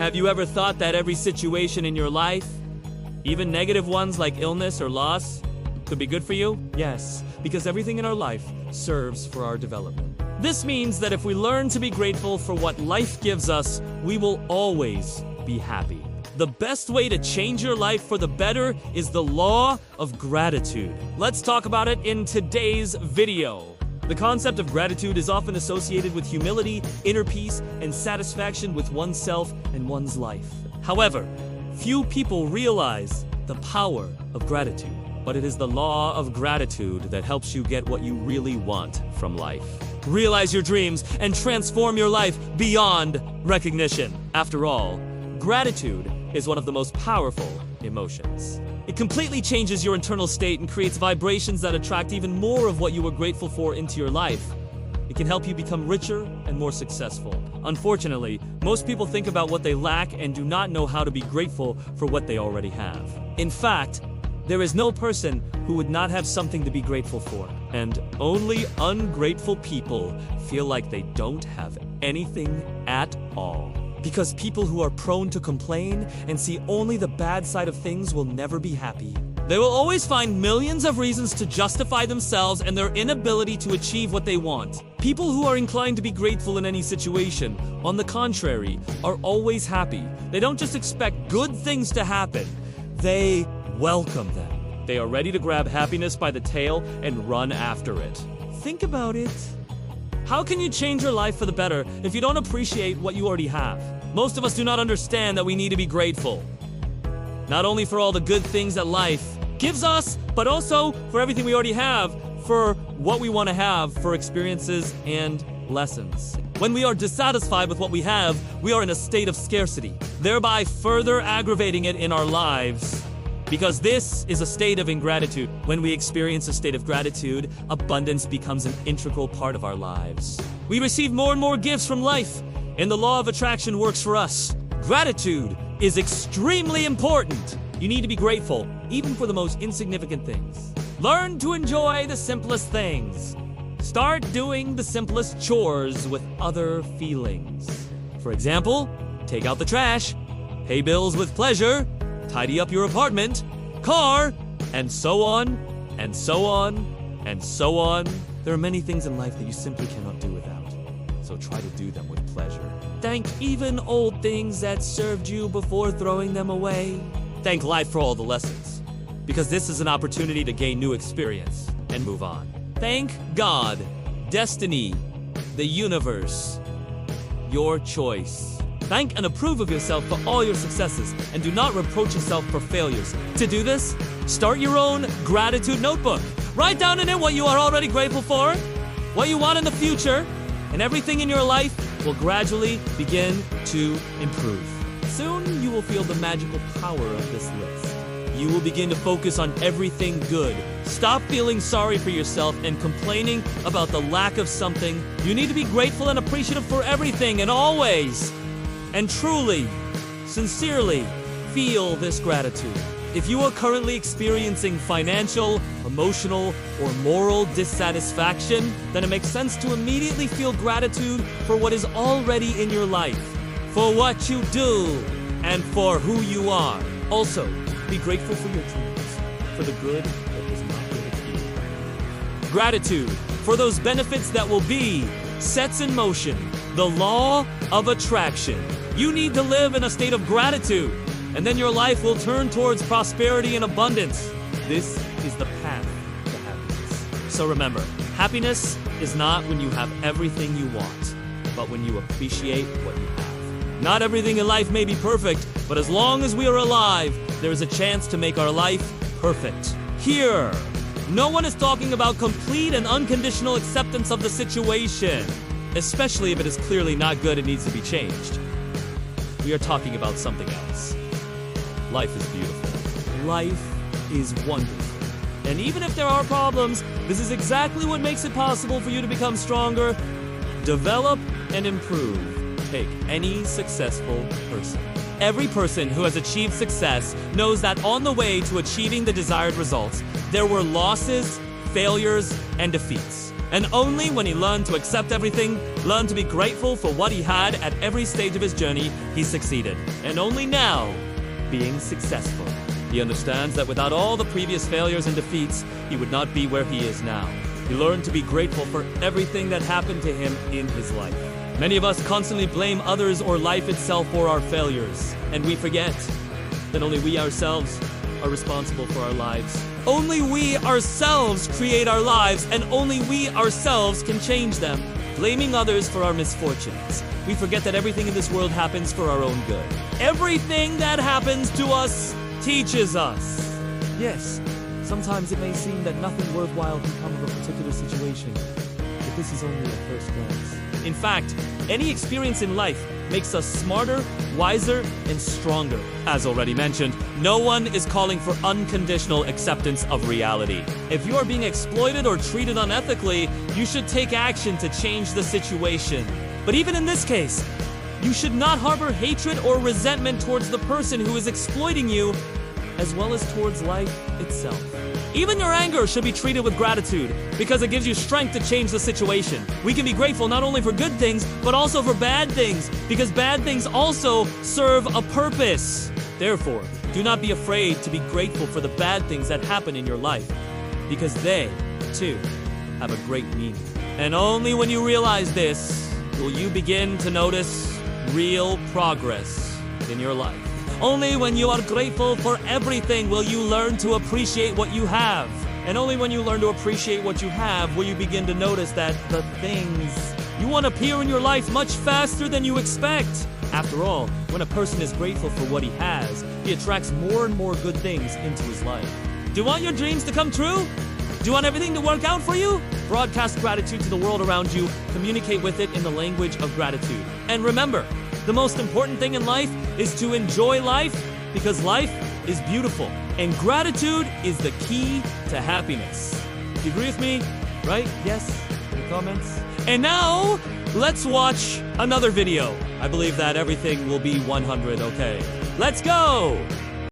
Have you ever thought that every situation in your life, even negative ones like illness or loss, could be good for you? Yes, because everything in our life serves for our development. This means that if we learn to be grateful for what life gives us, we will always be happy. The best way to change your life for the better is the law of gratitude. Let's talk about it in today's video. The concept of gratitude is often associated with humility, inner peace, and satisfaction with oneself and one's life. However, few people realize the power of gratitude. But it is the law of gratitude that helps you get what you really want from life. Realize your dreams and transform your life beyond recognition. After all, gratitude is one of the most powerful emotions. It completely changes your internal state and creates vibrations that attract even more of what you were grateful for into your life. It can help you become richer and more successful. Unfortunately, most people think about what they lack and do not know how to be grateful for what they already have. In fact, there is no person who would not have something to be grateful for. And only ungrateful people feel like they don't have anything at all. Because people who are prone to complain and see only the bad side of things will never be happy. They will always find millions of reasons to justify themselves and their inability to achieve what they want. People who are inclined to be grateful in any situation, on the contrary, are always happy. They don't just expect good things to happen. They welcome them. They are ready to grab happiness by the tail and run after it. Think about it. How can you change your life for the better if you don't appreciate what you already have? Most of us do not understand that we need to be grateful. Not only for all the good things that life gives us, but also for everything we already have, for what we want to have, for experiences and lessons. When we are dissatisfied with what we have, we are in a state of scarcity, thereby further aggravating it in our lives. Because this is a state of ingratitude. When we experience a state of gratitude, abundance becomes an integral part of our lives. We receive more and more gifts from life, and the law of attraction works for us. Gratitude is extremely important. You need to be grateful, even for the most insignificant things. Learn to enjoy the simplest things. Start doing the simplest chores with other feelings. For example, take out the trash, pay bills with pleasure, tidy up your apartment, car, and so on, and so on, and so on. There are many things in life that you simply cannot do without, so try to do them with pleasure. Thank even old things that served you before throwing them away. Thank life for all the lessons, because this is an opportunity to gain new experience and move on. Thank God, destiny, the universe, your choice. Thank and approve of yourself for all your successes, and do not reproach yourself for failures. To do this, start your own gratitude notebook. Write down in it what you are already grateful for, what you want in the future, and everything in your life will gradually begin to improve. Soon, you will feel the magical power of this list. You will begin to focus on everything good. Stop feeling sorry for yourself and complaining about the lack of something. You need to be grateful and appreciative for everything and always. And truly, sincerely, feel this gratitude. If you are currently experiencing financial, emotional, or moral dissatisfaction, then it makes sense to immediately feel gratitude for what is already in your life, for what you do, and for who you are. Also, be grateful for your dreams, for the good that was not given to you. Gratitude for those benefits that will be sets in motion the law of attraction. You need to live in a state of gratitude, and then your life will turn towards prosperity and abundance. This is the path to happiness. So remember, happiness is not when you have everything you want, but when you appreciate what you have. Not everything in life may be perfect, but as long as we are alive, there is a chance to make our life perfect. Here, no one is talking about complete and unconditional acceptance of the situation, especially if it is clearly not good and needs to be changed. We are talking about something else. Life is beautiful. Life is wonderful. And even if there are problems, this is exactly what makes it possible for you to become stronger, develop, and improve. Take any successful person. Every person who has achieved success knows that on the way to achieving the desired results, there were losses, failures, and defeats. And only when he learned to accept everything, learned to be grateful for what he had at every stage of his journey, he succeeded. And only now, being successful, he understands that without all the previous failures and defeats, he would not be where he is now. He learned to be grateful for everything that happened to him in his life. Many of us constantly blame others or life itself for our failures, and we forget that only we ourselves are responsible for our lives. Only we ourselves create our lives, and only we ourselves can change them. Blaming others for our misfortunes, we forget that everything in this world happens for our own good. Everything that happens to us teaches us. Yes, sometimes it may seem that nothing worthwhile can come of a particular situation, but this is only at first glance. In fact, any experience in life makes us smarter, wiser, and stronger. As already mentioned, no one is calling for unconditional acceptance of reality. If you are being exploited or treated unethically, you should take action to change the situation. But even in this case, you should not harbor hatred or resentment towards the person who is exploiting you, as well as towards life itself. Even your anger should be treated with gratitude, because it gives you strength to change the situation. We can be grateful not only for good things, but also for bad things, because bad things also serve a purpose. Therefore, do not be afraid to be grateful for the bad things that happen in your life, because they, too, have a great meaning. And only when you realize this, will you begin to notice real progress in your life. Only when you are grateful for everything will you learn to appreciate what you have. And only when you learn to appreciate what you have will you begin to notice that the things you want appear in your life much faster than you expect. After all, when a person is grateful for what he has, he attracts more and more good things into his life. Do you want your dreams to come true? Do you want everything to work out for you? Broadcast gratitude to the world around you. Communicate with it in the language of gratitude. And remember, the most important thing in life is to enjoy life, because life is beautiful. And gratitude is the key to happiness. Do you agree with me? Right? Yes? Any comments? And now, let's watch another video. I believe that everything will be 100 okay. Let's go!